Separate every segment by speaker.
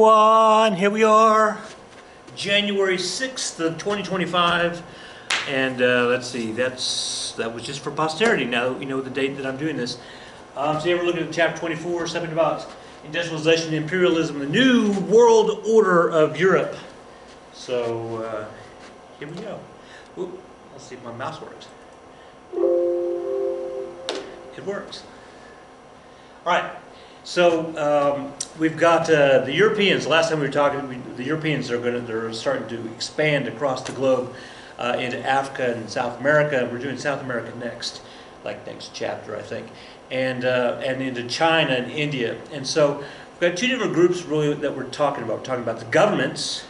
Speaker 1: everyone, here we are, January 6th of 2025, and let's see, that was just for posterity. Now you know the date that I'm doing this. So here we're looking at chapter 24, something about industrialization and imperialism, the new world order of Europe. So here we go. Ooh, let's see if my mouse works. It works. All right. So we've got the Europeans. Last time we were talking, the Europeans they're starting to expand across the globe into Africa and South America. We're doing South America next, like next chapter, I think, and into China and India. And so we've got two different groups really that we're talking about. We're talking about the governments,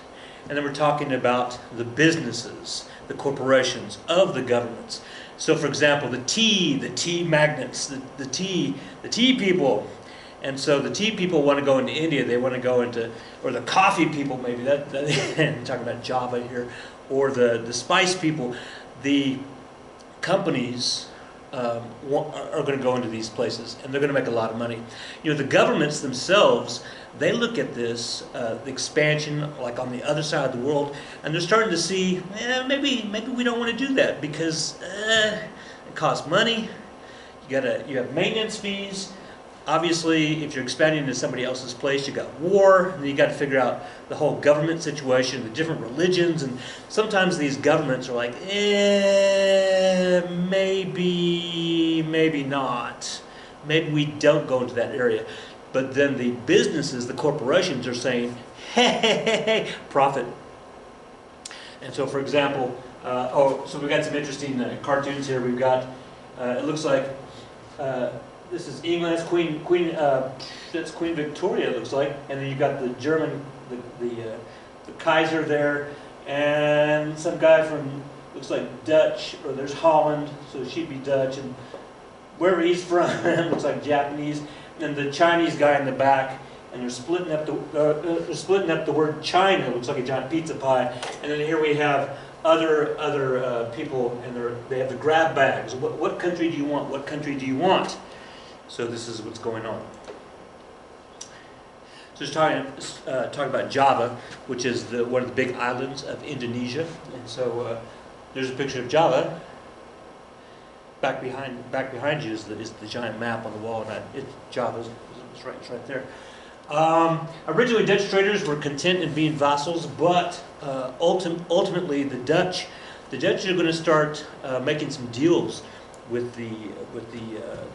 Speaker 1: and then we're talking about the businesses, the corporations of the governments. So, for example, the tea magnates, the tea people. And so the tea people want to go into India, they want to go into, or the coffee people maybe, I'm talking about Java here, or the spice people. The companies are going to go into these places, and they're going to make a lot of money. You know, the governments themselves, they look at this, the expansion, like on the other side of the world, and they're starting to see, maybe we don't want to do that because it costs money, you have maintenance fees. Obviously, if you're expanding into somebody else's place, you got war, and you got to figure out the whole government situation, the different religions, and sometimes these governments are like, maybe not. Maybe we don't go into that area. But then the businesses, the corporations are saying, hey, profit. And so, for example, so we've got some interesting cartoons here. We've got, it looks like, this is England. That's Queen Victoria. It looks like, and then you've got the German, the Kaiser there, and some guy from looks like Dutch, or there's Holland, so she'd be Dutch, and wherever he's from looks like Japanese, and then the Chinese guy in the back, and they're splitting up the word China. It looks like a giant pizza pie, and then here we have other people, and they have the grab bags. What country do you want? What country do you want? So this is what's going on. So just talking about Java, which is one of the big islands of Indonesia. And so there's a picture of Java. Back behind you is the giant map on the wall, and Java is right there. Originally, Dutch traders were content in being vassals, but ultimately the Dutch are going to start making some deals with the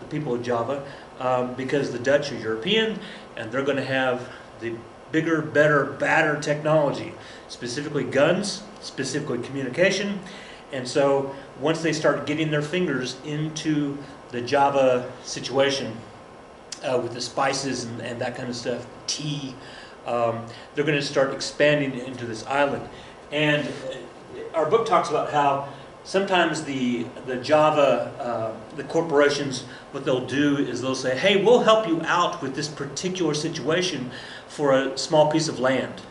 Speaker 1: people of Java, because the Dutch are European, and they're going to have the bigger, better, badder technology, specifically guns, specifically communication. And so once they start getting their fingers into the Java situation, with the spices and that kind of stuff, tea, they're going to start expanding into this island. And our book talks about how sometimes the Java, the corporations, what they'll do is they'll say, hey, we'll help you out with this particular situation for a small piece of land.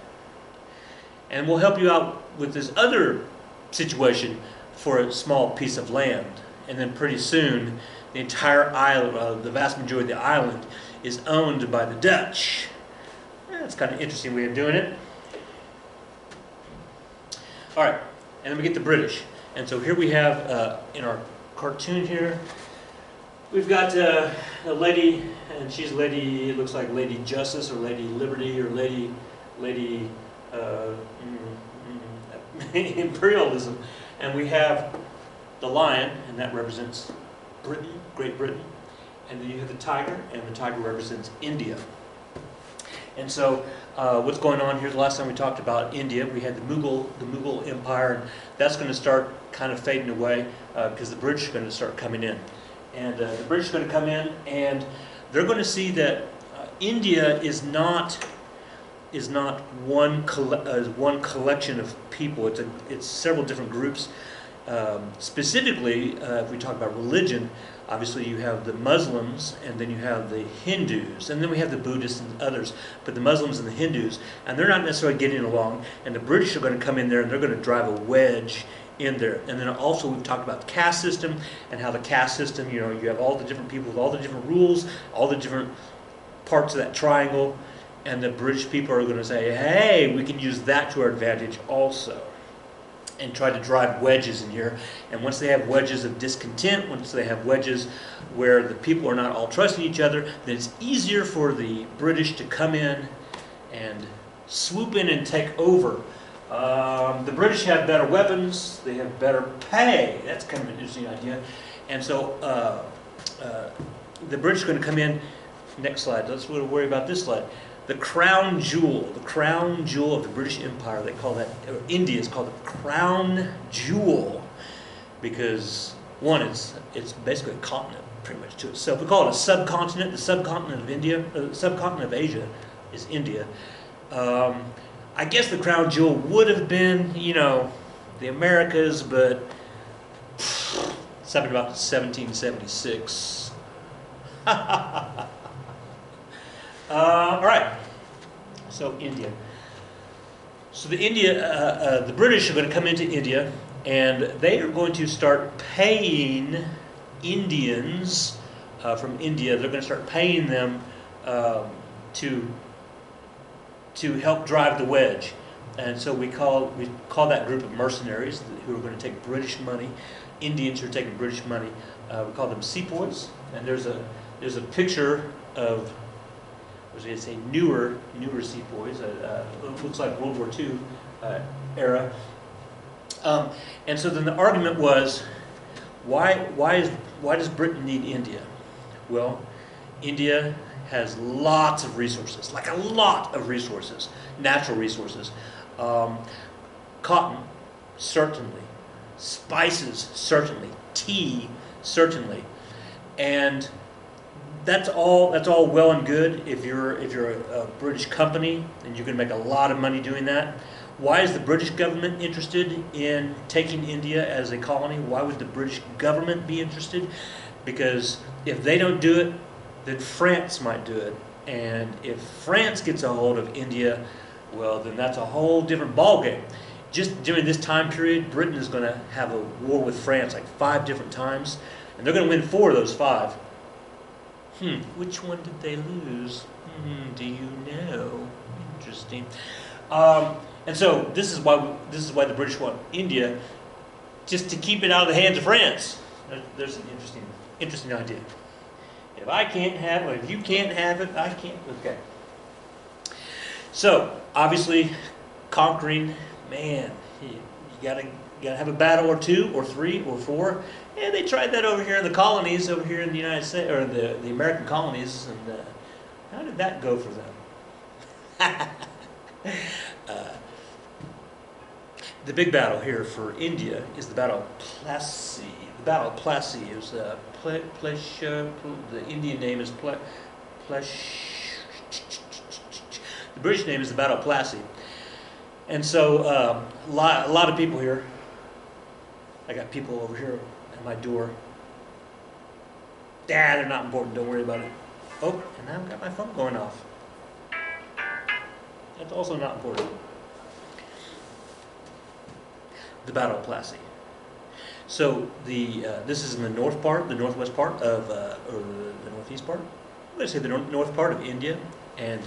Speaker 1: And we'll help you out with this other situation for a small piece of land. And then pretty soon, the entire island, the vast majority of the island, is owned by the Dutch. That's kind of an interesting way of doing it. All right, and then we get the British. And so here we have, in our cartoon here, we've got a lady, and she's Lady, it looks like Lady Justice, or Lady Liberty, or Lady Imperialism. And we have the lion, and that represents Britain, Great Britain. And then you have the tiger, and the tiger represents India. And so what's going on here, the last time we talked about India, we had the Mughal Empire, and that's going to start kind of fading away because the British are going to start coming in. And the British are going to come in, and they're going to see that India is not one collection of people. It's several different groups. Specifically, if we talk about religion, obviously you have the Muslims, and then you have the Hindus, and then we have the Buddhists and others, but the Muslims and the Hindus, and they're not necessarily getting along, and the British are going to come in there, and they're going to drive a wedge in there. And then also we've talked about the caste system, and how the caste system, you have all the different people with all the different rules, all the different parts of that triangle, And the British people are going to say, hey, we can use that to our advantage also, and try to drive wedges in here. And once they have wedges of discontent, once they have wedges where the people are not all trusting each other, then it's easier for the British to come in and swoop in and take over. The British have better weapons, they have better pay. That's kind of an interesting idea. And so the British are going to come in. Next slide, let's worry about this slide. The crown jewel of the British Empire, they call that, or India is called the crown jewel, because one, it's basically a continent pretty much to itself. We call it a subcontinent. The subcontinent of India, the subcontinent of Asia is India. I guess the crown jewel would have been, you know, the Americas, but something about 1776. All right, so India. So the British are going to come into India, and they are going to start paying Indians from India. They're going to start paying them to help drive the wedge, and so we call that group of mercenaries who are going to take British money. Indians who are taking British money. We call them sepoys, and there's a picture of, I was going to say newer sepoys. It looks like World War II era. And so then the argument was, why does Britain need India? Well, India has lots of resources, like a lot of resources, natural resources. Cotton, certainly. Spices, certainly. Tea, certainly. And that's all well and good if you're a British company and you're going to make a lot of money doing that. Why is the British government interested in taking India as a colony? Why would the British government be interested? Because if they don't do it, then France might do it. And if France gets a hold of India, well, then that's a whole different ballgame. Just during this time period, Britain is going to have a war with France like 5 different times, and they're going to win 4 of those 5. Which one did they lose? Do you know? Interesting. And so this is why the British want India, just to keep it out of the hands of France. There's an interesting idea. If I can't have it, if you can't have it, I can't. Okay. So obviously, conquering, man, you gotta have a battle or 2 or 3 or 4. And they tried that over here in the colonies, over here in the United States, or the American colonies, and how did that go for them? The big battle here for India is the Battle of Plassey. The Battle of Plassey is the Indian name is the British name is the Battle of Plassey. And so a lot of people here. I got people over here at my door. They're not important, don't worry about it. Oh, and now I've got my phone going off. That's also not important. The Battle of Plassey. So this is in the northwest part of, or the northeast part. I'm going to say the north part of India, and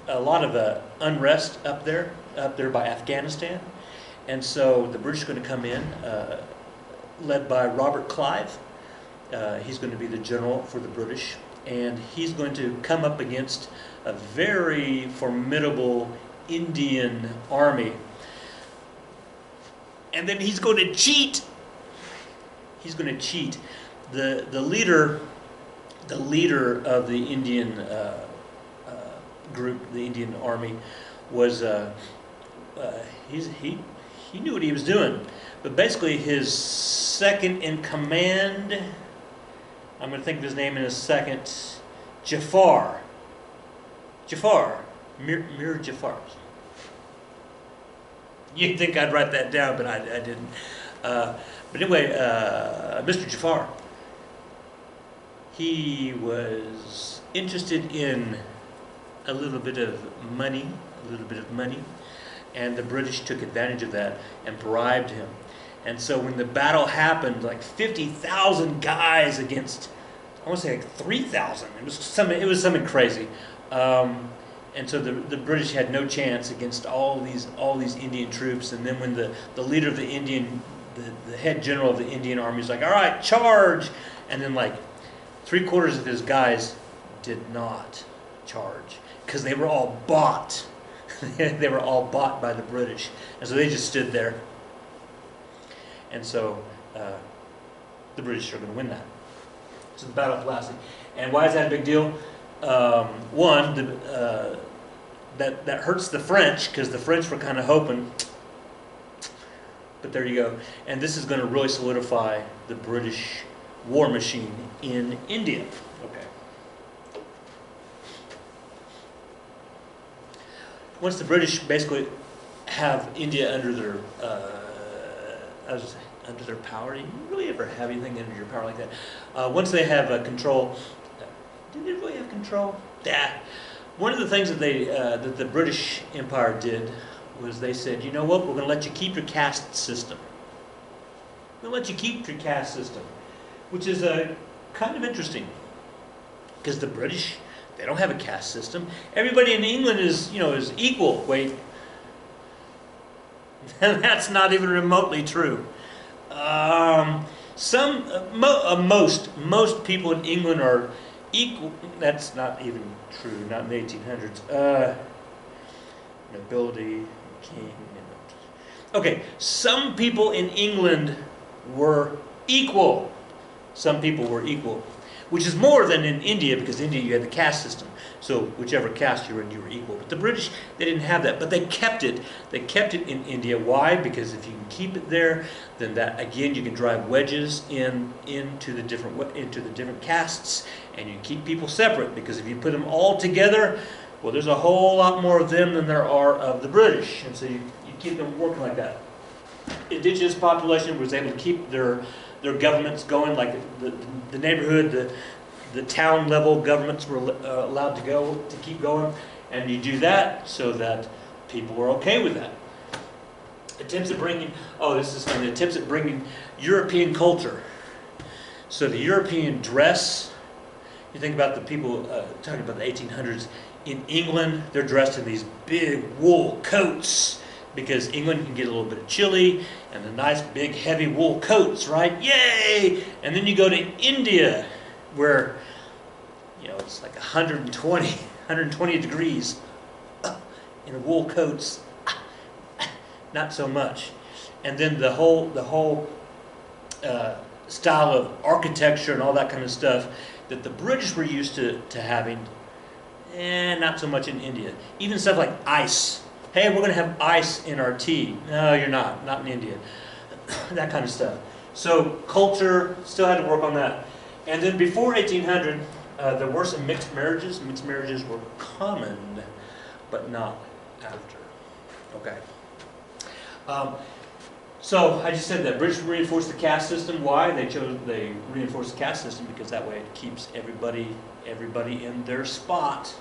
Speaker 1: a lot of unrest up there by Afghanistan. And so the British are going to come in, led by Robert Clive. He's going to be the general for the British, and he's going to come up against a very formidable Indian army. And then he's going to cheat. He's going to cheat. The leader of the Indian group, the Indian army, was he knew what he was doing. But basically, his second in command, I'm going to think of his name in a second, Mir Jafar. You'd think I'd write that down, but I didn't. But anyway, Mr. Jafar, he was interested in a little bit of money, and the British took advantage of that and bribed him. And so when the battle happened, like 50,000 guys against, I want to say like 3,000. It was something crazy. And so the British had no chance against all these Indian troops. And then when the leader of the the head general of the Indian army was like, all right, charge! And then like 3/4 of his guys did not charge because they were all bought. They were all bought by the British. And so they just stood there. And so the British are going to win that. So the Battle of Plassey. And why is that a big deal? One, that hurts the French, because the French were kind of hoping, but there you go. And this is going to really solidify the British war machine in India. Okay. Once the British basically have India under their power, you really ever have anything under your power like that? Once they have control. Did they really have control? Yeah. One of the things that that the British Empire did was they said, you know what, we're going to let you keep your caste system. We're going to let you keep your caste system, which is kind of interesting, because the British, they don't have a caste system. Everybody in England is equal. Wait, that's not even remotely true. Most people in England are equal. That's not even true. Not in the 1800s. Nobility, king. Okay, some people in England were equal. Some people were equal, which is more than in India, because in India you had the caste system. So whichever caste you were in, you were equal. But the British, they didn't have that. But they kept it. They kept it in India. Why? Because if you can keep it there, then that again you can drive wedges into the different castes, and you keep people separate. Because if you put them all together, well, there's a whole lot more of them than there are of the British, and so you keep them working like that. Indigenous population was able to keep their governments going, like the neighborhood, the town level governments were allowed to keep going, and you do that so that people were okay with that. Attempts at bringing, this is funny, attempts at bringing European culture. So the European dress, you think about the people talking about the 1800s, in England, they're dressed in these big wool coats, because England can get a little bit of chilly, and the nice big heavy wool coats, right? Yay! And then you go to India, where it's like 120 degrees in wool coats. Not so much. And then the whole style of architecture and all that kind of stuff that the British were used to having, not so much in India. Even stuff like ice. Hey, we're going to have ice in our tea. No, you're not. Not in India. That kind of stuff. So culture, still had to work on that. And then before 1800, there were some mixed marriages. Mixed marriages were common, but not after. Okay. So I just said that British reinforced the caste system. Why? They reinforced the caste system because that way it keeps everybody in their spot.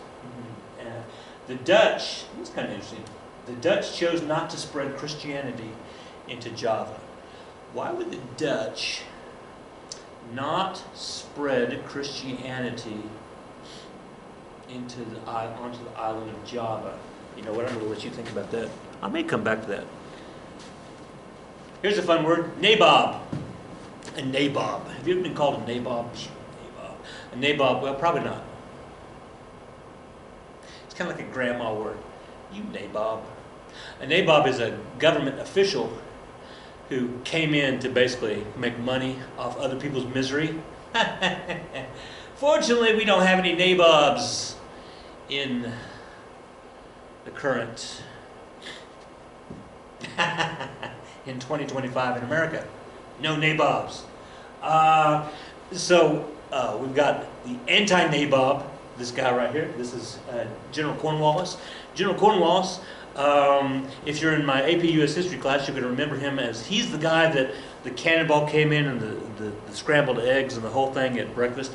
Speaker 1: The Dutch, it's kind of interesting. The Dutch chose not to spread Christianity into Java. Why would the Dutch not spread Christianity onto the island of Java? You know what? I'm going to let you think about that. I may come back to that. Here's a fun word: nabob. A nabob. Have you ever been called a nabob? Nabob. A nabob. Well, probably not. It's kind of like a grandma word. You nabob. A nabob is a government official who came in to basically make money off other people's misery. Fortunately, we don't have any nabobs in the current in 2025 in America. No nabobs. So we've got the anti-nabob, this guy right here. This is General Cornwallis. General Cornwallis, if you're in my AP US history class, you're going to remember him as he's the guy that the cannonball came in and the scrambled eggs and the whole thing at breakfast.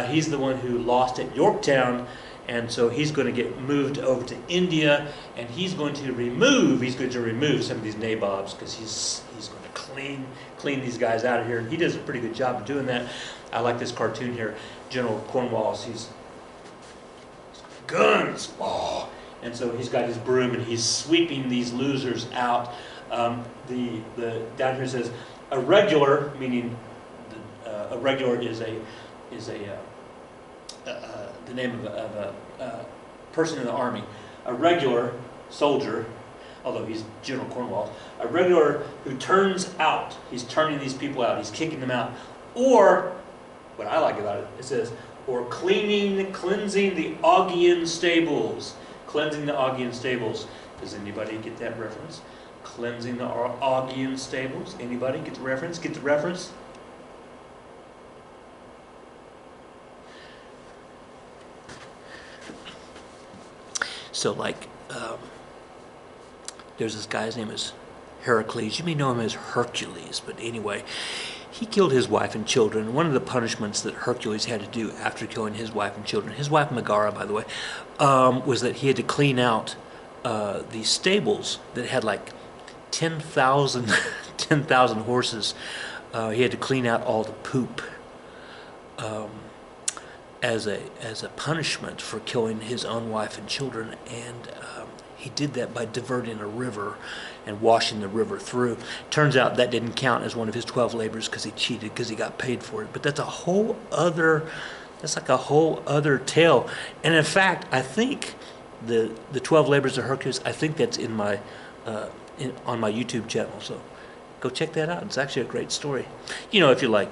Speaker 1: He's the one who lost at Yorktown, and so he's going to get moved over to India, and he's going to remove some of these nabobs, because he's going to clean these guys out of here, and he does a pretty good job of doing that. I like this cartoon here, General Cornwallis. He's guns. Oh. And so he's got his broom and he's sweeping these losers out. The down here says a regular, meaning a regular is the name of a person in the army. A regular soldier, although he's General Cornwallis, a regular who turns out. He's turning these people out. He's kicking them out. Or, what I like about it, it says, or cleansing the Augean stables. Cleansing the Augean stables. Does anybody get that reference? Cleansing the Augean stables. Anybody get the reference? Get the reference? So, like, there's this guy, his name is Heracles. You may know him as Hercules, but anyway, he killed his wife and children. One of the punishments that Hercules had to do after killing his wife and children, his wife Megara, by the way, was that he had to clean out these stables that had like 10,000 horses. He had to clean out all the poop as a punishment for killing his own wife and children, and he did that by diverting a river and washing the river through. Turns out that didn't count as one of his 12 labors because he cheated, because he got paid for it. But that's like a whole other tale. And in fact, I think the 12 labors of Hercules, I think that's in my on my YouTube channel. So go check that out. It's actually a great story. You know, if you like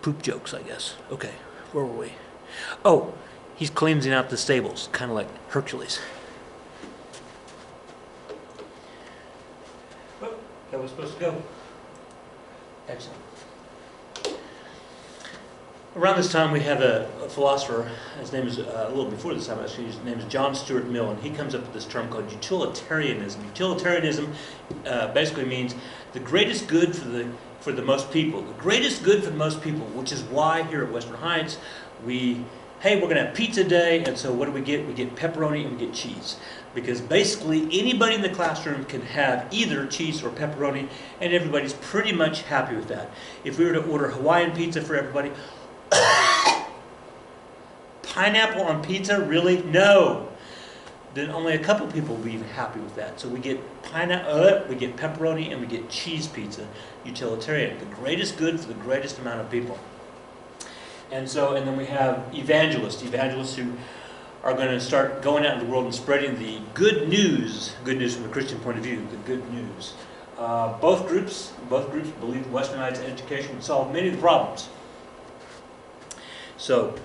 Speaker 1: poop jokes, I guess. Okay, where were we? Oh, he's cleansing out the stables, kind of like Hercules. Oh, that was supposed to go. Excellent. Around this time, we have a philosopher. His name is a little before this time, actually. His name is John Stuart Mill, and he comes up with this term called utilitarianism. Utilitarianism basically means the greatest good for the most people. The greatest good for the most people, which is why here at Western Heights, we're going to have pizza day, and so what do we get? We get pepperoni and we get cheese. Because basically anybody in the classroom can have either cheese or pepperoni, and everybody's pretty much happy with that. If we were to order Hawaiian pizza for everybody, pineapple on pizza? Really? No. Then only a couple people will be happy with that. So we get we get pepperoni, and we get cheese pizza. Utilitarian, the greatest good for the greatest amount of people. And then we have evangelists who are going to start going out in the world and spreading the good news from a Christian point of view, the good news. Both groups believe Westernized education would solve many of the problems. So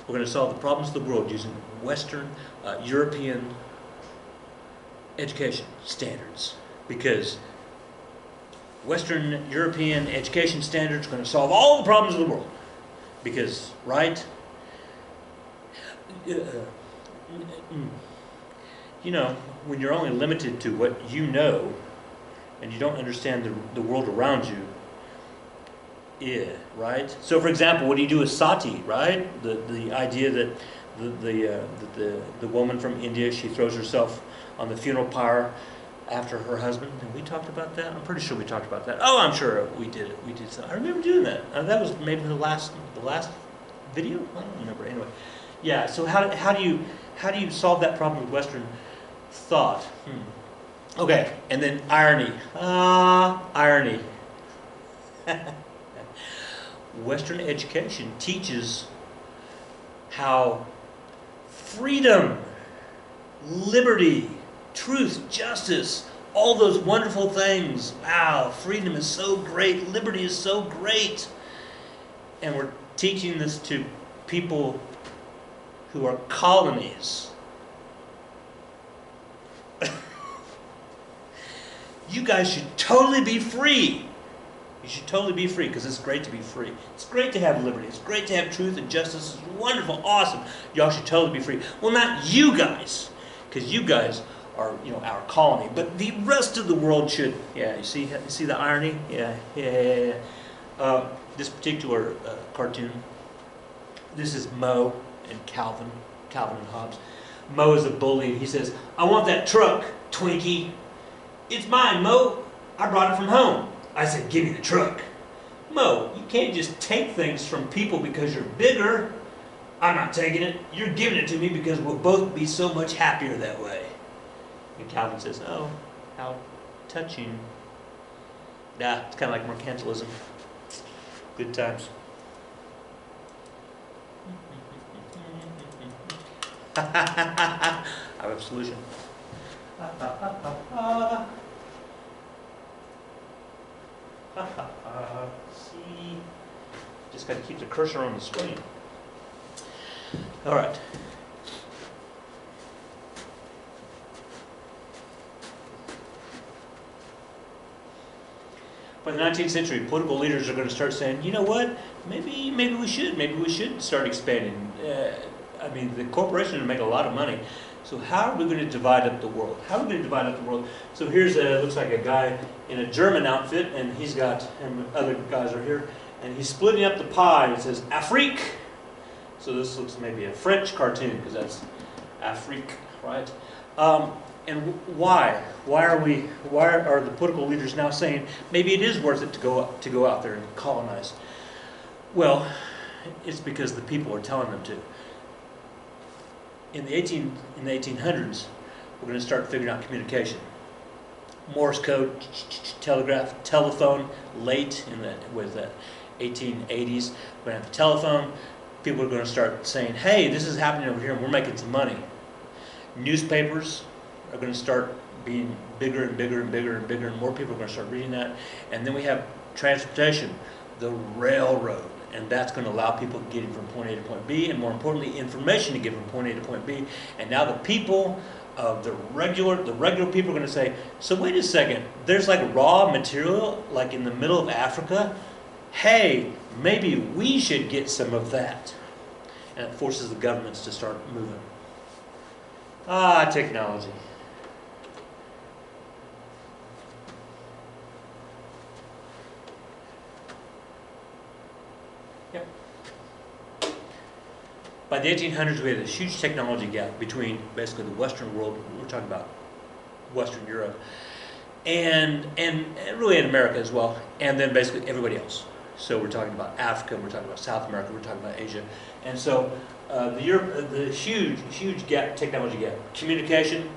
Speaker 1: we're going to solve the problems of the world using Western European education standards, because Western European education standards are going to solve all the problems of the world. Because, right? You know, when you're only limited to what you know and you don't understand the world around you, yeah, right? So, for example, what do you do with sati, right? The idea that the woman from India, she throws herself on the funeral pyre after her husband. Have we talked about that? I'm pretty sure we talked about that. Oh, I'm sure we did it. We did so. I remember doing that. That was maybe the last video. I don't remember. Anyway, yeah. So how do you solve that problem with Western thought? Okay, and then irony. Irony. Western education teaches how freedom, liberty, truth, justice, all those wonderful things. Wow, freedom is so great, liberty is so great. And we're teaching this to people who are colonies. You guys should totally be free. You should totally be free, because it's great to be free. It's great to have liberty. It's great to have truth and justice. It's wonderful, awesome. Y'all should totally be free. Well, not you guys, because you guys are, our colony. But the rest of the world should. Yeah, you see the irony? Yeah. This particular cartoon, this is Mo and Calvin and Hobbes. Mo is a bully. He says, "I want that truck, Twinkie." "It's mine, Mo. I brought it from home." I said, "Give me the truck." "Mo, you can't just take things from people because you're bigger. I'm not taking it. You're giving it to me because we'll both be so much happier that way. And Calvin says, oh, how touching. Nah, it's kind of like mercantilism. Good times. I have a solution. See, just got to keep the cursor on the screen. All right. By the 19th century, political leaders are going to start saying, you know what, maybe we should start expanding. I mean, the corporations make a lot of money. So how are we going to divide up the world? How are we going to divide up the world? So here's looks like a guy in a German outfit, and he's got, and other guys are here, and he's splitting up the pie. It says Afrique. So this looks maybe a French cartoon because that's Afrique, right? And why? Why are the political leaders now saying maybe it is worth it to go out there and colonize? Well, it's because the people are telling them to. In the 1800s, we're going to start figuring out communication. Morse code, telegraph, telephone. Late with the 1880s, we're going to have the telephone. People are going to start saying, "Hey, this is happening over here, and we're making some money." Newspapers are going to start being bigger and bigger and bigger and bigger, and more people are going to start reading that. And then we have transportation, the railroad. And that's going to allow people to get from point A to point B, and more importantly, information to get from point A to point B. And now the people, the regular people are going to say, so wait a second, there's like raw material like in the middle of Africa. Hey, maybe we should get some of that. And it forces the governments to start moving. Technology. By the 1800s, we had this huge technology gap between basically the Western world, we're talking about Western Europe, and really in America as well, and then basically everybody else. So we're talking about Africa, we're talking about South America, we're talking about Asia. And so the huge gap, technology gap, communication,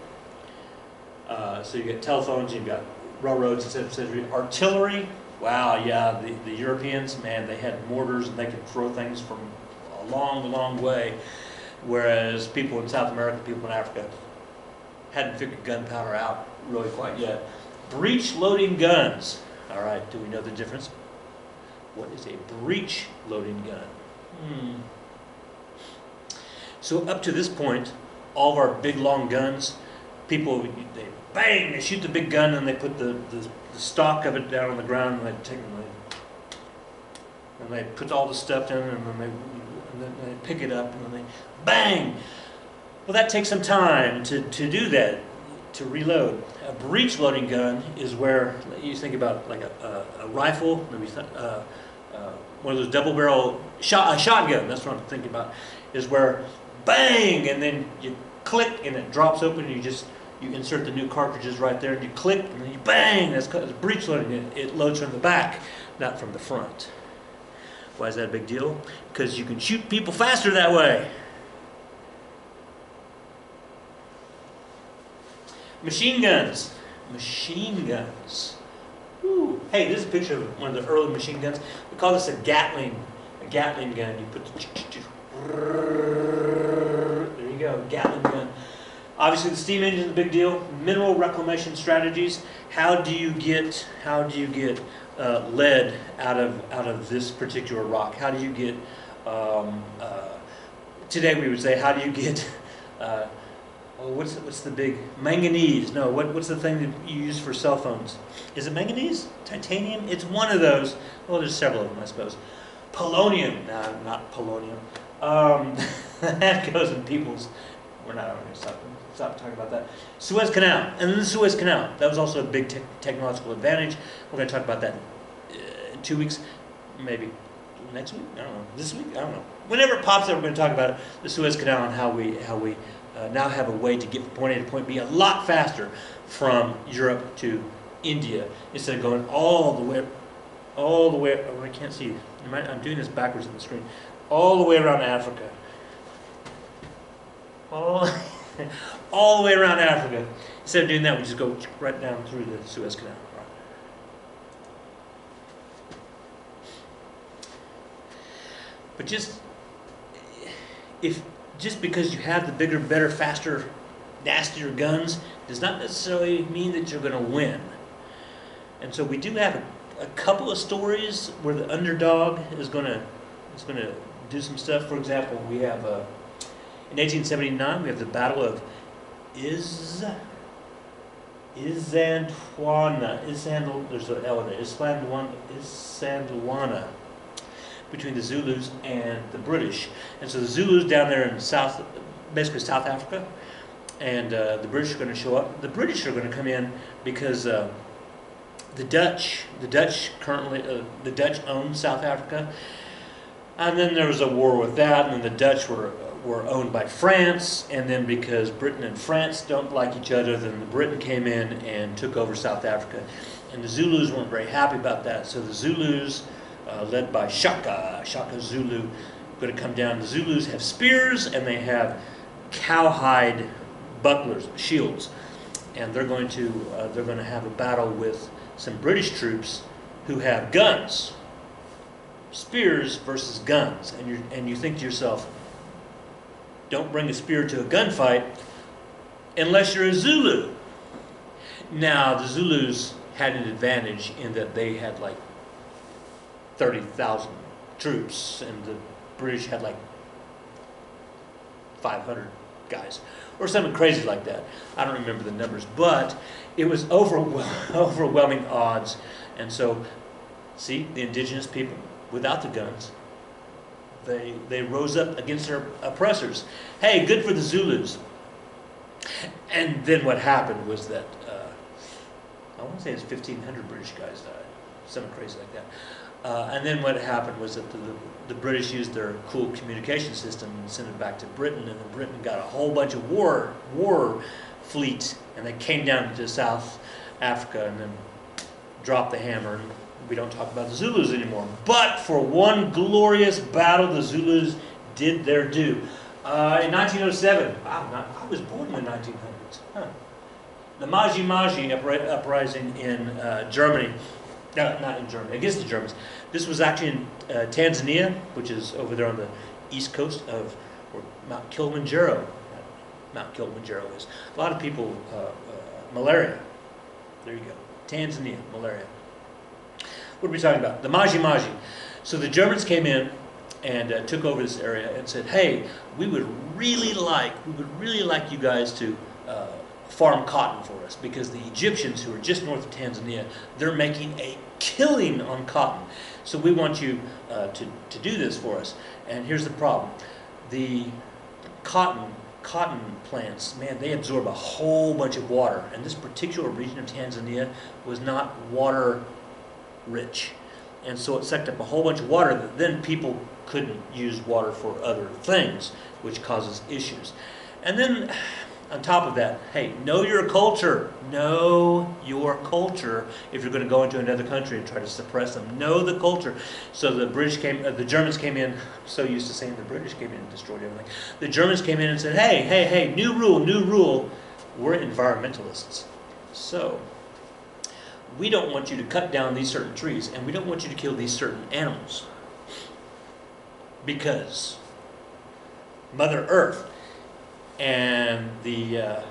Speaker 1: so you got telephones, you've got railroads, etc. Artillery, wow, yeah, the Europeans, man, they had mortars and they could throw things from long way, whereas people in South America, people in Africa hadn't figured gunpowder out really quite yet. Breech loading guns. All right, do we know the difference? What is a breech loading gun? So up to this point, all of our big long guns, people, they bang, they shoot the big gun and they put the stock of it down on the ground and they take and they put all the stuff in and then they pick it up and then they bang. Well, that takes some time to do that, to reload. A breech loading gun is where you think about like a rifle, maybe one of those double barrel a shotgun. That's what I'm thinking about. Is where bang and then you click and it drops open and you insert the new cartridges right there and you click and then you bang. That's breech loading. It loads from the back, not from the front. Why is that a big deal? Because you can shoot people faster that way. Machine guns. Machine guns. Ooh. Hey, this is a picture of one of the early machine guns. We call this a Gatling gun. You put the there you go, Gatling gun. Obviously, the steam engine is a big deal. Mineral reclamation strategies. How do you get lead out of this particular rock? How do you get today we would say, how do you get what's the big manganese? No, what's the thing that you use for cell phones? Is it manganese? Titanium? It's one of those. Well, there's several of them, I suppose. Polonium? No, not polonium. That goes in people's. We're not going to stop talking about that. Suez Canal, and then the Suez Canal. That was also a big technological advantage. We're going to talk about that in 2 weeks, maybe next week. I don't know. This week? I don't know. Whenever it pops up, we're going to talk about the Suez Canal and how we now have a way to get from point A to point B a lot faster from Europe to India instead of going all the way. Oh, I can't see. I'm doing this backwards on the screen. All the way around Africa. all, all the way around Africa. Instead of doing that, we just go right down through the Suez Canal. But just because you have the bigger, better, faster, nastier guns does not necessarily mean that you're going to win. And so we do have a couple of stories where the underdog is going to do some stuff. For example, we have in 1879 we have the Battle of Isandlwana. There's an L in it. Isandlwana, between the Zulus and the British. And so the Zulus down there in basically South Africa, and the British are going to show up. The British are going to come in because the Dutch own South Africa, and then there was a war with that, and then the Dutch were owned by France, and then because Britain and France don't like each other, then the Britain came in and took over South Africa, and the Zulus weren't very happy about that. So the Zulus, led by Shaka Zulu, going to come down. The Zulus have spears and they have cowhide bucklers, shields, and they're going to have a battle with some British troops who have guns. Spears versus guns, and you think to yourself, don't bring a spear to a gunfight unless you're a Zulu. Now the Zulus had an advantage in that they had like 30,000 troops, and the British had like 500 guys, or something crazy like that. I don't remember the numbers, but it was overwhelming odds. And so, see, the indigenous people, without the guns, they rose up against their oppressors. Hey, good for the Zulus. And then what happened was that, I want to say it's 1,500 British guys died, something crazy like that. And then what happened was that the British used their cool communication system and sent it back to Britain, and then Britain got a whole bunch of war fleet, and they came down to South Africa and then dropped the hammer, and we don't talk about the Zulus anymore. But for one glorious battle, the Zulus did their due. In 1907, wow, I was born in the 1900s. Huh. The Maji Maji uprising in Germany. No, not in Germany, against the Germans. This was actually in Tanzania, which is over there on the east coast of where Mount Kilimanjaro is. A lot of people, malaria. There you go. Tanzania, malaria. What are we talking about? The Maji Maji. So the Germans came in and took over this area and said, hey, we would really like you guys to farm cotton for us, because the Egyptians, who are just north of Tanzania, they're making a killing on cotton. So we want you to do this for us. And here's the problem. The cotton plants, man, they absorb a whole bunch of water. And this particular region of Tanzania was not water rich. And so it sucked up a whole bunch of water that then people couldn't use water for other things, which causes issues. And then on top of that, hey, know your culture. Know your culture if you're going to go into another country and try to suppress them. Know the culture. So the Germans came in. I'm so used to saying the British came in and destroyed everything. The Germans came in and said, hey, new rule. We're environmentalists. So we don't want you to cut down these certain trees, and we don't want you to kill these certain animals, because Mother Earth and the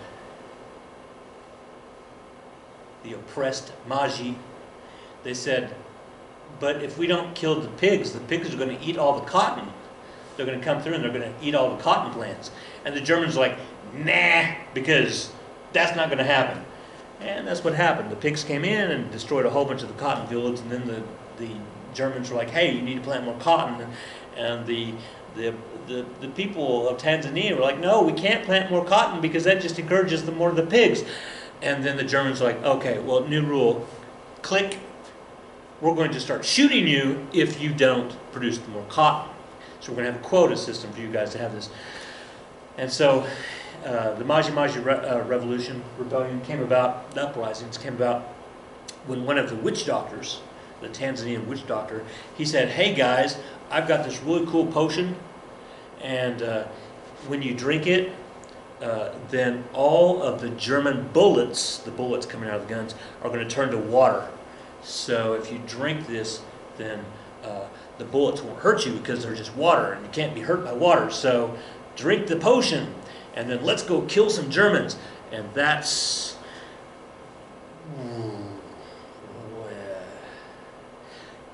Speaker 1: oppressed Maji, they said, but if we don't kill the pigs are going to eat all the cotton. They're going to come through and they're going to eat all the cotton plants. And the Germans are like, nah, because that's not going to happen. And that's what happened. The pigs came in and destroyed a whole bunch of the cotton fields, and then the Germans were like, hey, you need to plant more cotton. And the people of Tanzania were like, no, we can't plant more cotton because that just encourages the more of the pigs. And then the Germans were like, okay, well, new rule, click, we're going to start shooting you if you don't produce more cotton. So we're going to have a quota system for you guys to have this. And so the Maji Maji rebellion came about, the uprisings came about when one of the witch doctors, the Tanzanian witch doctor, he said, hey guys, I've got this really cool potion, and when you drink it, then all of the German bullets, the bullets coming out of the guns, are going to turn to water. So if you drink this, then the bullets won't hurt you because they're just water, and you can't be hurt by water. So drink the potion, and then let's go kill some Germans. And that's...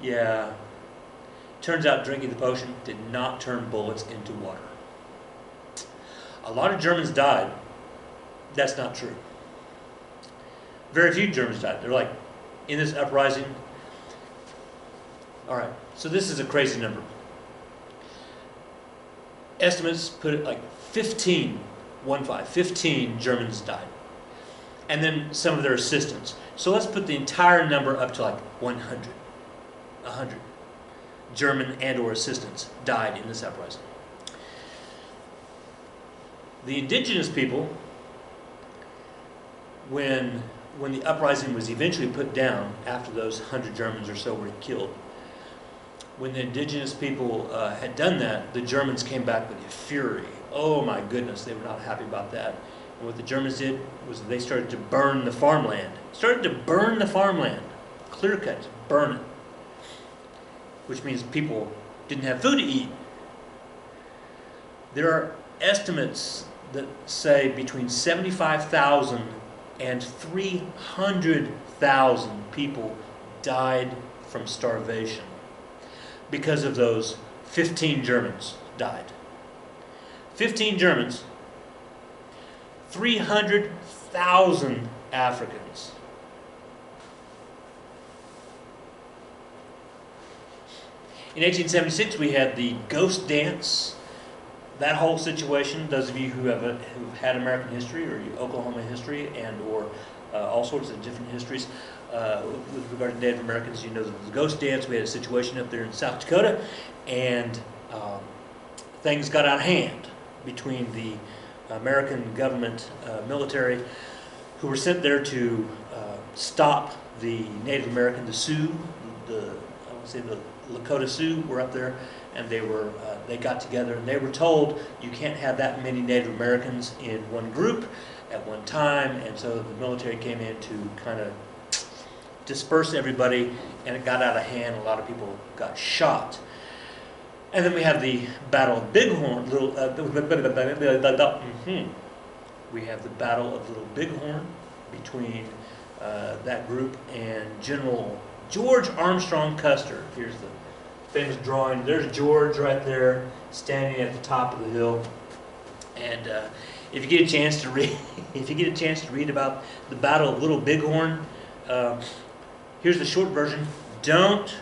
Speaker 1: yeah. Turns out drinking the potion did not turn bullets into water. A lot of Germans died. That's not true. Very few Germans died. They're like, in this uprising. All right, so this is a crazy number. Estimates put it like 15 Germans died. And then some of their assistants. So let's put the entire number up to like 100. 100 German and or assistants died in this uprising. The indigenous people, when the uprising was eventually put down, after those 100 Germans or so were killed, when the indigenous people had done that, the Germans came back with a fury. Oh my goodness, they were not happy about that. And what the Germans did was they started to burn the farmland. Clear cut, burn it. Which means people didn't have food to eat. There are estimates that say between 75,000 and 300,000 people died from starvation because of those 15 Germans died. 15 Germans, 300,000 Africans. In 1876, we had the ghost dance. That whole situation, those of you who've had American history or Oklahoma history and or all sorts of different histories with regard to Native Americans, you know the ghost dance. We had a situation up there in South Dakota, and things got out of hand between the American government military who were sent there to stop the Native American, the Sioux, the Lakota Sioux were up there, and they got together and they were told you can't have that many Native Americans in one group at one time, and so the military came in to kind of disperse everybody, and it got out of hand. A lot of people got shot. And then we have the Battle of Bighorn. We have the Battle of Little Bighorn between that group and General George Armstrong Custer. Here's the famous drawing. There's George right there, standing at the top of the hill. And if you get a chance to read, about the Battle of Little Bighorn, here's the short version. Don't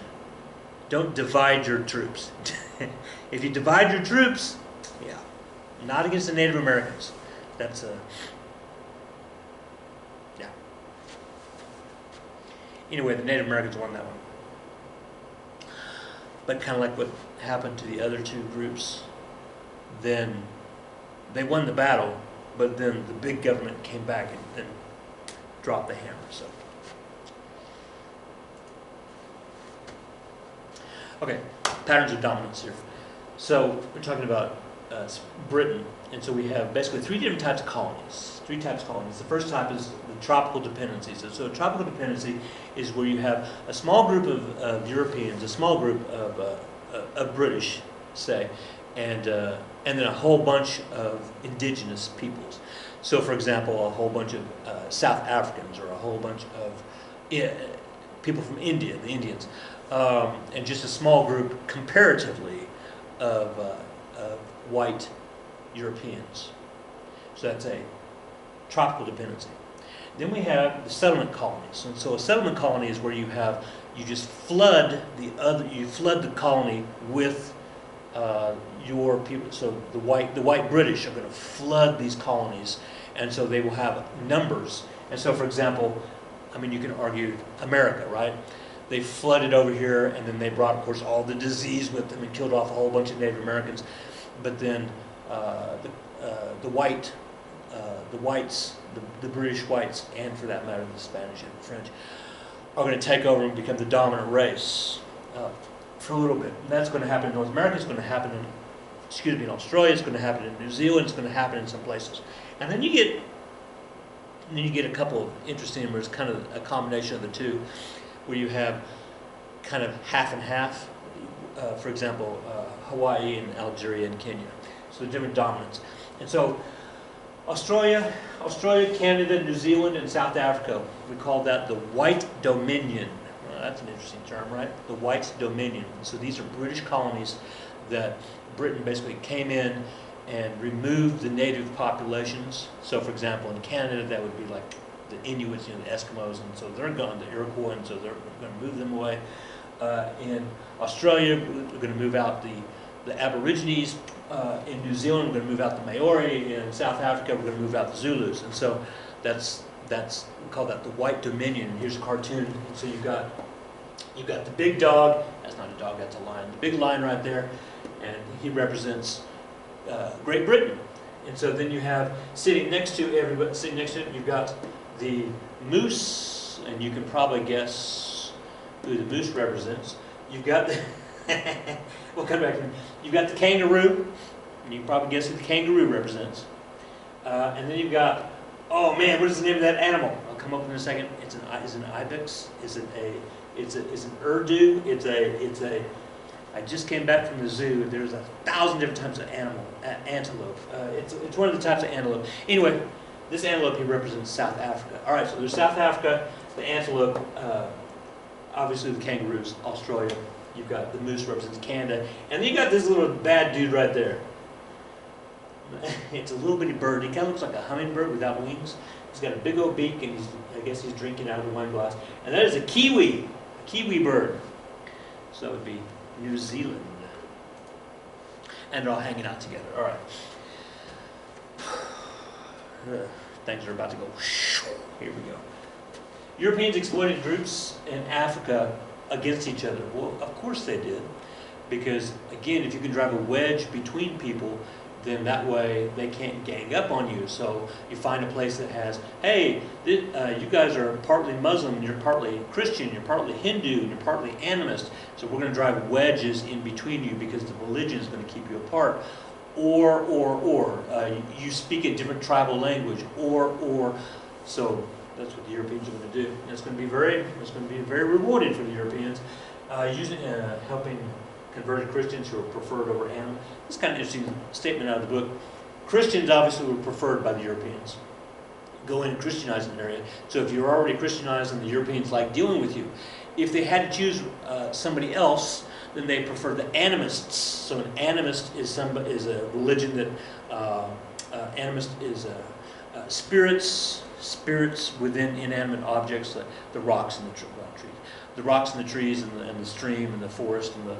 Speaker 1: divide your troops. If you divide your troops, yeah, not against the Native Americans. That's yeah. Anyway, the Native Americans won that one. But kind of like what happened to the other two groups, then they won the battle, but then the big government came back and dropped the hammer. So, okay, patterns of dominance here. So we're talking about Britain, and so we have basically three different types of colonies. The first type is the tropical dependencies. So a tropical dependency is where you have a small group of Europeans, a small group of British, say, and then a whole bunch of indigenous peoples. So, for example, a whole bunch of South Africans, or a whole bunch of people from India, the Indians, and just a small group, comparatively, of white Europeans. So that's a tropical dependency. Then we have the settlement colonies. And so a settlement colony is where you just flood the colony with your people. So the white British are going to flood these colonies, and so they will have numbers. And so, for example, I mean, you can argue America, right? They flooded over here, and then they brought, of course, all the disease with them and killed off a whole bunch of Native Americans. But then the whites, the British whites, and for that matter the Spanish and the French, are going to take over and become the dominant race for a little bit. And that's going to happen in North America. It's going to happen in Australia, it's going to happen in New Zealand, it's going to happen in some places. And then you get a couple of interesting, where it's kind of a combination of the two, where you have kind of half and half, for example, Hawaii and Algeria and Kenya. So different dominance. And so Australia, Canada, New Zealand, and South Africa, we call that the White Dominion. Well, that's an interesting term, right? The White Dominion. So these are British colonies that Britain basically came in and removed the native populations. So for example, in Canada, that would be like the Inuits, the Eskimos, and so they're gone, the Iroquois, and so they're going to move them away. In Australia, we're going to move out the Aborigines. In New Zealand, we're going to move out the Maori. In South Africa, we're going to move out the Zulus. And so that's we call that the White Dominion. And here's a cartoon. And so you've got the big dog. That's not a dog, that's a lion. The big lion right there, and he represents Great Britain. And so then you have sitting next to it, you've got the moose, and you can probably guess who the moose represents. You've got the you've got the kangaroo, and you can probably guess who the kangaroo represents. And then you've got, oh man, what is the name of that animal? I'll come up in a second. Is it an ibex? Is it an Urdu? I just came back from the zoo. There's 1,000 different types of antelope. It's one of the types of antelope. Anyway, this antelope here represents South Africa. All right, so there's South Africa, the antelope, obviously the kangaroos, Australia. You've got the moose represents Canada, and then you got this little bad dude right there. It's a little bitty bird. He kind of looks like a hummingbird without wings. He's got a big old beak, and I guess he's drinking out of a wine glass. And that is a kiwi bird. So that would be New Zealand. And they're all hanging out together. All right. Things are about to go. Here we go. Europeans exploited groups in Africa against each other. Well, of course they did. Because, again, if you can drive a wedge between people, then that way they can't gang up on you. So you find a place that has, hey, you guys are partly Muslim, you're partly Christian, you're partly Hindu, and you're partly animist. So we're going to drive wedges in between you because the religion is going to keep you apart. Or, you speak a different tribal language. Or. So that's what the Europeans are going to do. And it's going to be very rewarding for the Europeans, helping converted Christians who are preferred over animals. This is kind of an interesting statement out of the book. Christians obviously were preferred by the Europeans. Go in and Christianize an area. So if you're already Christianized and the Europeans like dealing with you, if they had to choose somebody else, then they prefer the animists. So an animist is a religion that animist is spirits within inanimate objects, like the rocks and the trees, and the stream and the forest and the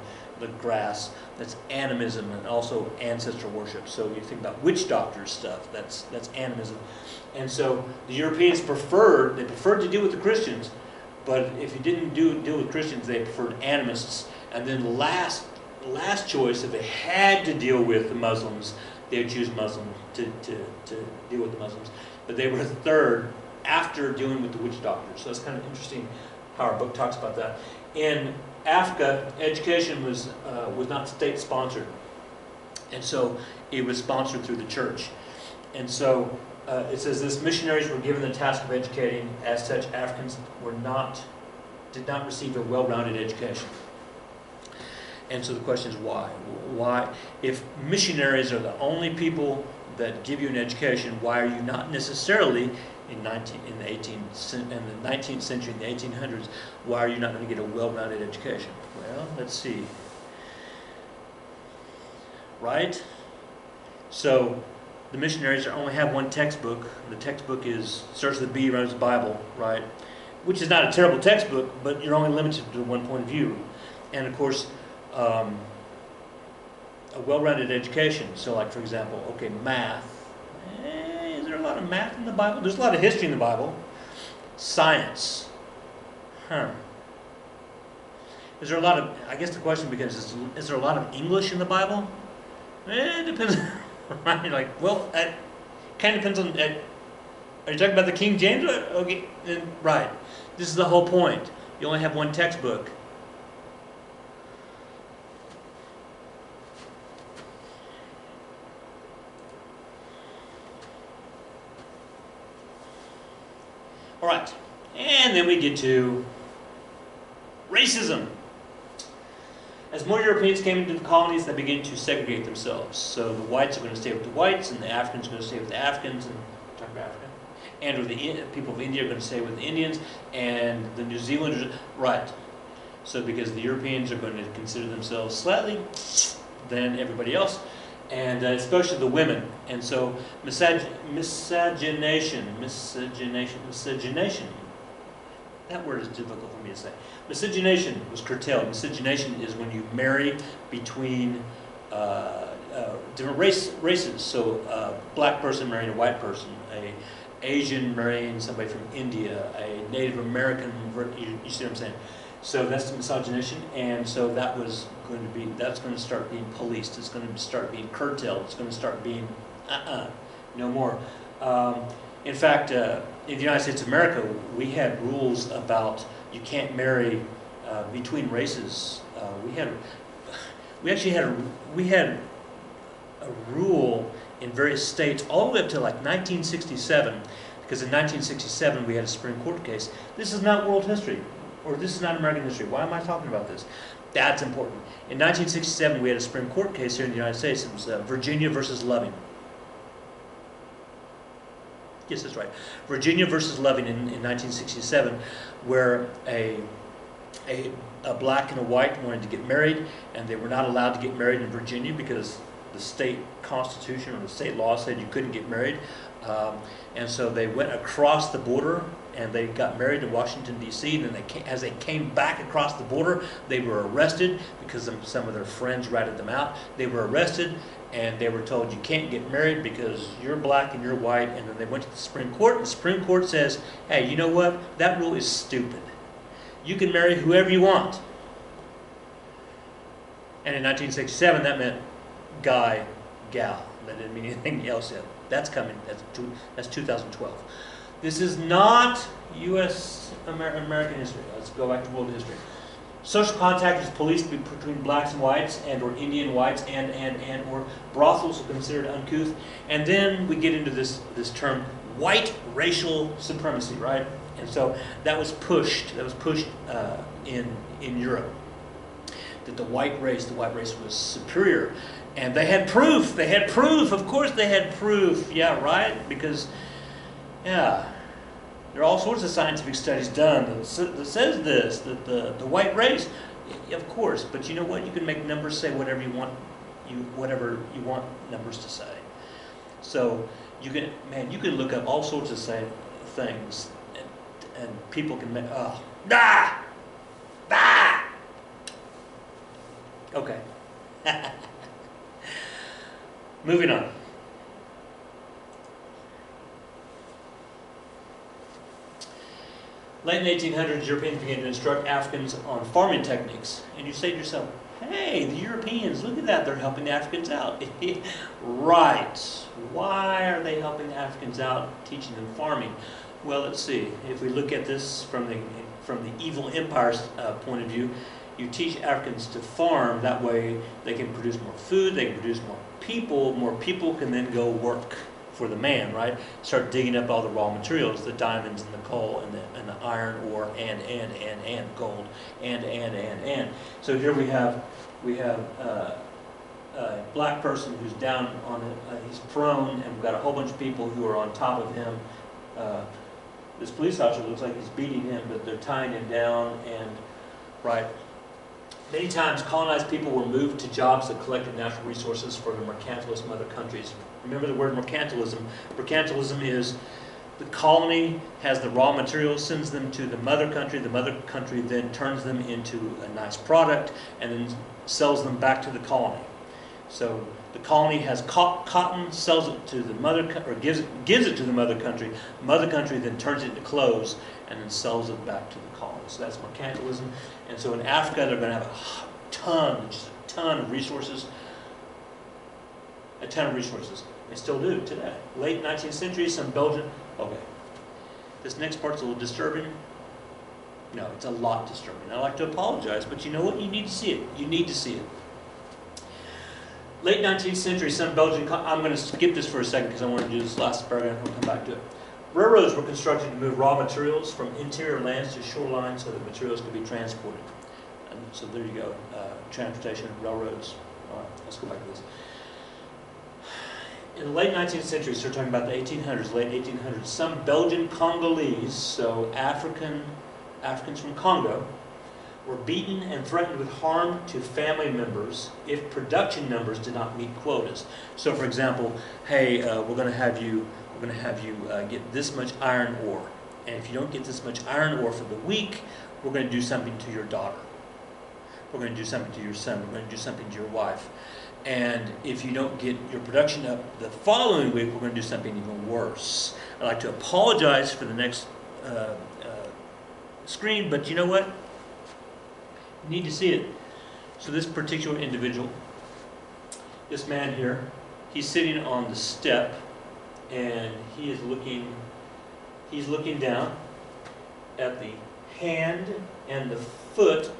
Speaker 1: grass. That's animism, and also ancestor worship. So you think about witch doctors stuff. That's animism. And so the Europeans preferred to deal with the Christians, but if you didn't deal with Christians, they preferred animists. And then last choice, if they had to deal with the Muslims, they would choose Muslim to deal with the Muslims. But they were third after dealing with the witch doctors. So that's kind of interesting how our book talks about that. In Africa, education was not state-sponsored, and so it was sponsored through the church. And so it says this: missionaries were given the task of educating. As such, Africans did not receive a well-rounded education. And so the question is why? Why, if missionaries are the only people that give you an education, why are you not necessarily in the 19th century, in the 1800s, why are you not going to get a well-rounded education? Well, let's see. Right? So the missionaries only have one textbook. The textbook starts with the B, runs the Bible, right? Which is not a terrible textbook, but you're only limited to one point of view. And of course, a well-rounded education. So like, for example, okay, math. Is there a lot of math in the Bible? There's a lot of history in the Bible. Science. Is there a lot of, I guess the question becomes, is there a lot of English in the Bible? It depends. Right? Like, well, it kind of depends on, are you talking about the King James? Okay, right. This is the whole point. You only have one textbook. All right, and then we get to racism. As more Europeans came into the colonies, they began to segregate themselves. So the whites are going to stay with the whites, and the Africans are going to stay with the Africans, and talk about Africa. And with the people of India are going to stay with the Indians, and the New Zealanders, right. So because the Europeans are going to consider themselves slightly than everybody else, and especially the women. And so miscegenation, that word is difficult for me to say. Miscegenation was curtailed. Miscegenation is when you marry between different races. So a black person marrying a white person, a Asian marrying somebody from India, a Native American, you see what I'm saying? So that's the miscegenation, and so that's going to start being policed. It's going to start being curtailed. It's going to start being, no more. In fact, in the United States of America, we had rules about you can't marry between races. We had a rule in various states all the way up to like 1967, because in 1967 we had a Supreme Court case. This is not world history, or this is not American history. Why am I talking about this? That's important. In 1967 we had a Supreme Court case here in the United States. It was Virginia versus Loving. Yes, that's right. Virginia versus Loving in 1967, where a black and a white wanted to get married, and they were not allowed to get married in Virginia because the state constitution or the state law said you couldn't get married. And so they went across the border and they got married in Washington, D.C. And then as they came back across the border, they were arrested because some of their friends ratted them out. They were arrested and they were told you can't get married because you're black and you're white. And then they went to the Supreme Court, and the Supreme Court says, hey, you know what? That rule is stupid. You can marry whoever you want. And in 1967, that meant guy, gal. That didn't mean anything else yet. That's coming. That's 2012. This is not U.S. American history. Let's go back to world history. Social contact is policed between blacks and whites, and or Indian whites, and or brothels are considered uncouth. And then we get into this term white racial supremacy, right? And so that was pushed. In Europe, that the white race was superior. And they had proof. They had proof. Of course they had proof. Yeah, right? Because, yeah, there are all sorts of scientific studies done that says this, that the white race, of course. But you know what? You can make numbers say whatever you want numbers to say. So you can look up all sorts of things, and people can make, okay. Moving on. Late 1800s, Europeans began to instruct Africans on farming techniques. And you say to yourself, hey, the Europeans, look at that, they're helping the Africans out. Right. Why are they helping the Africans out, teaching them farming? Well, let's see. If we look at this from the evil empire's point of view, you teach Africans to farm, that way they can produce more food, they can produce more people can then go work for the man, right? Start digging up all the raw materials, the diamonds and the coal and the iron ore and gold and. So here we have a black person who's down on it, he's prone, and we've got a whole bunch of people who are on top of him. This police officer looks like he's beating him, but they're tying him down, and right. Many times, colonized people were moved to jobs that collected natural resources for the mercantilist mother countries. Remember the word mercantilism. Mercantilism is the colony has the raw materials, sends them to the mother country. The mother country then turns them into a nice product and then sells them back to the colony. So the colony has cotton, sells it to the mother, or gives it to the mother country. The mother country then turns it into clothes and then sells it back to the colony. So that's mercantilism. And so in Africa, they're going to have just a ton of resources. A ton of resources. They still do today. Late 19th century, some Belgian. Okay. This next part's a little disturbing. No, it's a lot disturbing. I like to apologize, but you know what? You need to see it. You need to see it. Late 19th century, some Belgian. I'm going to skip this for a second because I want to do this last paragraph and we'll come back to it. Railroads were constructed to move raw materials from interior lands to shorelines so that materials could be transported. And so there you go, transportation, railroads. All right, let's go back to this. In the late 19th century, so we're talking about the 1800s, late 1800s, some Belgian Congolese, so Africans from Congo, were beaten and threatened with harm to family members if production numbers did not meet quotas. So, for example, hey, we're going to have you get this much iron ore, and if you don't get this much iron ore for the week, we're going to do something to your daughter. We're going to do something to your son. We're going to do something to your wife. And if you don't get your production up the following week, we're going to do something even worse. I'd like to apologize for the next screen, but you know what? You need to see it. So this particular individual, this man here, he's sitting on the step, and he's looking down at the hand and the foot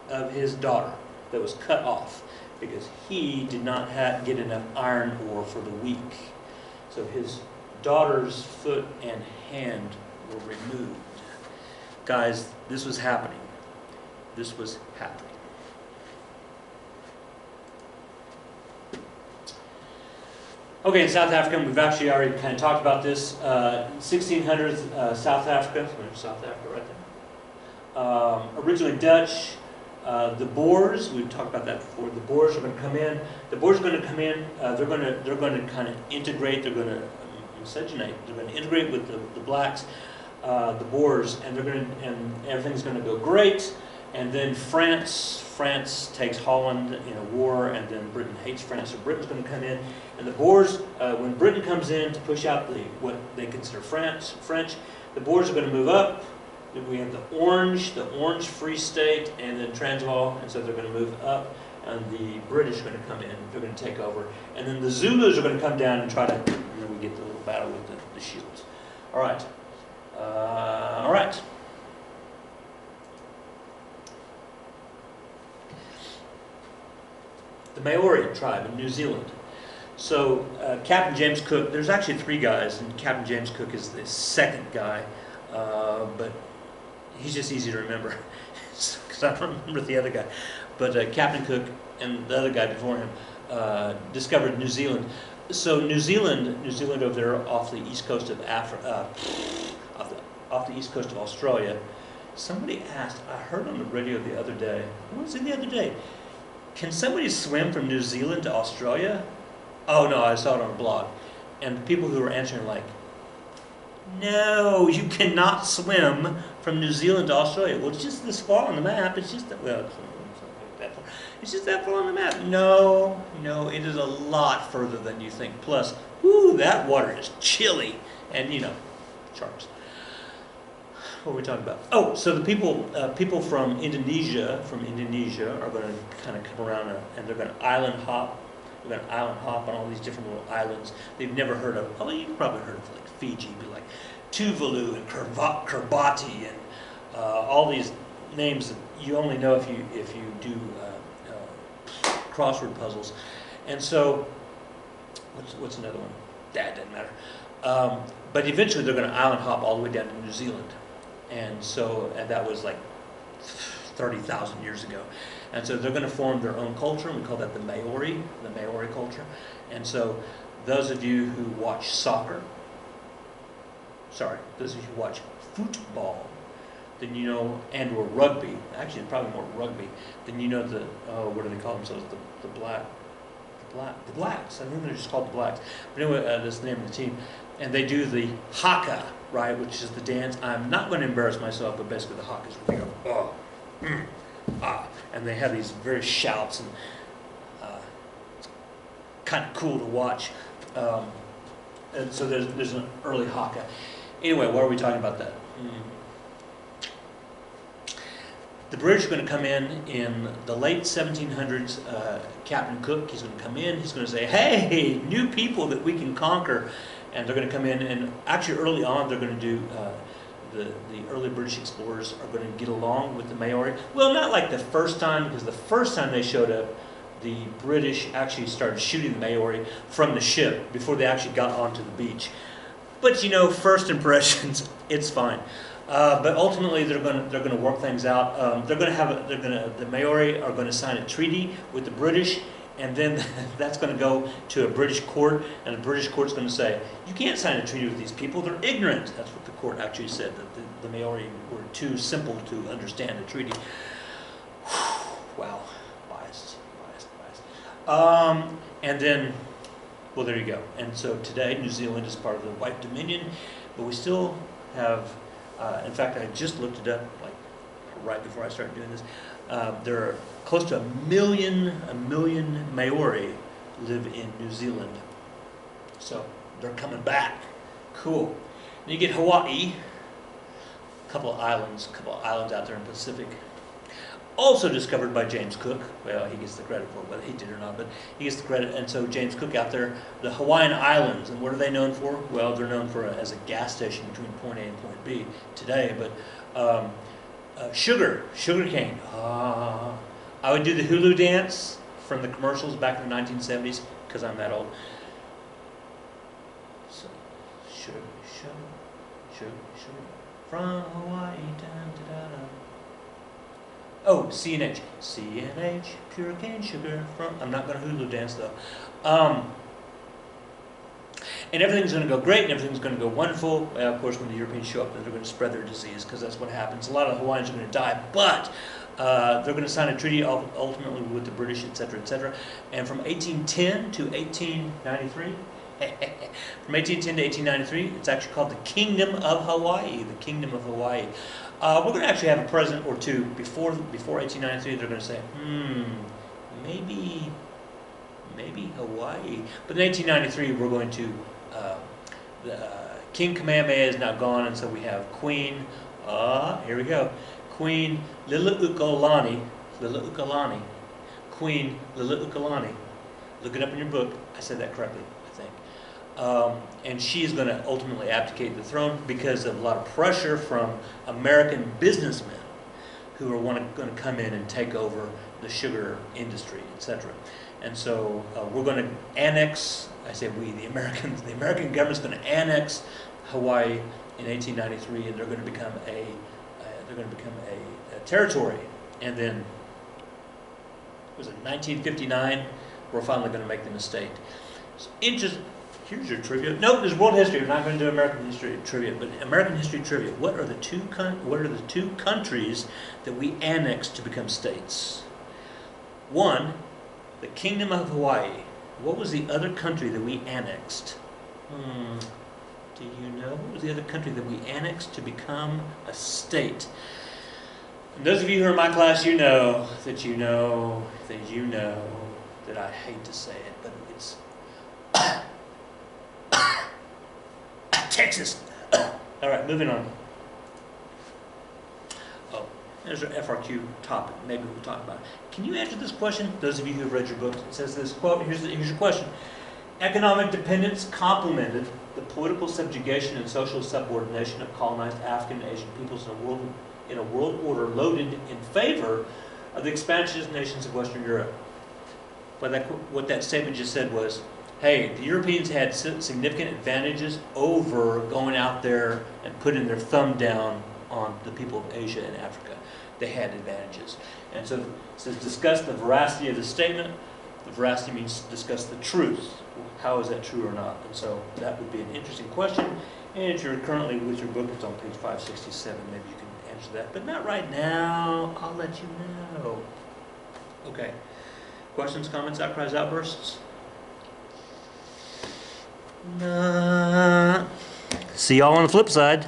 Speaker 1: of his daughter that was cut off because he did not get enough iron ore for the week. So his daughter's foot and hand were removed. Guys, this was happening. This was happening. Okay, in South Africa, we've actually already kind of talked about this. 1600s, South Africa. There's South Africa right there. Originally Dutch. The Boers, we've talked about that before. The Boers are going to come in. The Boers are going to come in. They're going to kind of integrate. They're going to miscegenate. They're going to integrate with the blacks, the Boers, and everything's going to go great. And then France takes Holland in a war, and then Britain hates France, so Britain's going to come in. And the Boers, when Britain comes in to push out what they consider French, the Boers are going to move up. We have the Orange Free State, and then Transvaal, and so they're going to move up, and the British are going to come in. They're going to take over, and then the Zulus are going to come down and try to. And then we get the little battle with the shields. All right, all right. The Maori tribe in New Zealand. So Captain James Cook. There's actually 3 guys, and Captain James Cook is the second guy, but he's just easy to remember because I don't remember the other guy. But Captain Cook and the other guy before him discovered New Zealand. So New Zealand over there off the east coast of Africa, off the east coast of Australia. Somebody asked, I heard on the radio the other day. What was it the other day? Can somebody swim from New Zealand to Australia? Oh no, I saw it on a blog. And people who were answering like, no, you cannot swim from New Zealand to Australia. Well, it's just this far on the map. It's just that, well, it's just that far on the map. No, it is a lot further than you think. Plus, that water is chilly, and sharks. What are we talking about? Oh, so the people from Indonesia are going to kind of come around and they're going to island hop. They're going to island hop on all these different little islands they've never heard of. Oh, you've probably heard of like Fiji, but like Tuvalu and Kiribati and all these names that you only know if you do crossword puzzles. And so, what's another one? That doesn't matter. But eventually they're going to island hop all the way down to New Zealand. And that was like 30,000 years ago. And so they're going to form their own culture, and we call that the Maori culture. And so those of you who watch those of you who watch football, then and or rugby, actually it's probably more rugby, then what do they call themselves? The blacks. I think they're just called the blacks. But anyway, that's the name of the team. And they do the haka, right, which is the dance. I'm not going to embarrass myself, but basically the haka is where they go, and they have these various shouts, and it's kind of cool to watch. And so there's an early haka. Anyway, why are we talking about that? The British are going to come in the late 1700s. Captain Cook, he's going to come in. He's going to say, hey, new people that we can conquer. And they're going to come in, and actually early on they're going to do, the early British explorers are going to get along with the Maori. Well, not like the first time, because the first time they showed up, the British actually started shooting the Maori from the ship before they actually got onto the beach. But you know, first impressions, it's fine. But ultimately, they're going to work things out. The Maori are going to sign a treaty with the British, and then that's going to go to a British court, and the British court's going to say, you can't sign a treaty with these people, they're ignorant. That's what the court actually said, that the Maori were too simple to understand the treaty. Wow, biased. And then, well, there you go. And so today, New Zealand is part of the White Dominion, but we still have, in fact, I just looked it up, like right before I started doing this. There are close to a million Maori live in New Zealand. So they're coming back. Cool. Then you get Hawaii, a couple of islands out there in the Pacific. Also discovered by James Cook. Well, he gets the credit for it, whether he did or not, but he gets the credit. And so James Cook out there, the Hawaiian Islands, and what are they known for? Well, they're known for as a gas station between point A and point B today, but sugar cane. I would do the hulu dance from the commercials back in the 1970s, because I'm that old. So, sugar, from Hawaii, oh, CNH, pure cane sugar from, I'm not going to hulu dance though. And everything's going to go great, and everything's going to go wonderful. Well, of course, when the Europeans show up, then they're going to spread their disease, because that's what happens. A lot of Hawaiians are going to die, but they're going to sign a treaty ultimately with the British, etc., etc. And from 1810 to 1893, from 1810 to 1893, it's actually called the Kingdom of Hawaii. The Kingdom of Hawaii. We're going to actually have a president or two before 1893. They're going to say, maybe Hawaii. But in 1893, we're going to, King Kamehameha is now gone, and so we have Queen, here we go, Queen Liliuokalani, Queen Liliuokalani. Look it up in your book. I said that correctly, I think. And she's going to ultimately abdicate the throne because of a lot of pressure from American businessmen who are going to come in and take over the sugar industry, etc. And so we're going to annex, I say we, the American government's going to annex Hawaii in 1893, and they're going to become a territory. And then, was it 1959? We're finally going to make them a state. So here's your trivia. No, there's world history. We're not going to do American history trivia, but American history trivia. What are the two countries that we annexed to become states? One, the Kingdom of Hawaii. What was the other country that we annexed? Do you know? What was the other country that we annexed to become a state? And those of you who are in my class, you know that I hate to say it, but it's Texas. All right, moving on. Oh, there's our FRQ topic. Maybe we'll talk about it. Can you answer this question? Those of you who have read your books, it says this quote. Here's your question. Economic dependence complemented the political subjugation and social subordination of colonized African and Asian peoples in a world order loaded in favor of the expansionist nations of Western Europe. But what that statement just said was, hey, the Europeans had significant advantages over going out there and putting their thumb down on the people of Asia and Africa. They had advantages. And so it says, discuss the veracity of the statement. The veracity means discuss the truth. How is that true or not? And so that would be an interesting question. And if you're currently with your book, it's on page 567. Maybe you can answer that. But not right now. I'll let you know. Okay. Questions, comments, outcries, outbursts? Nah. See y'all on the flip side.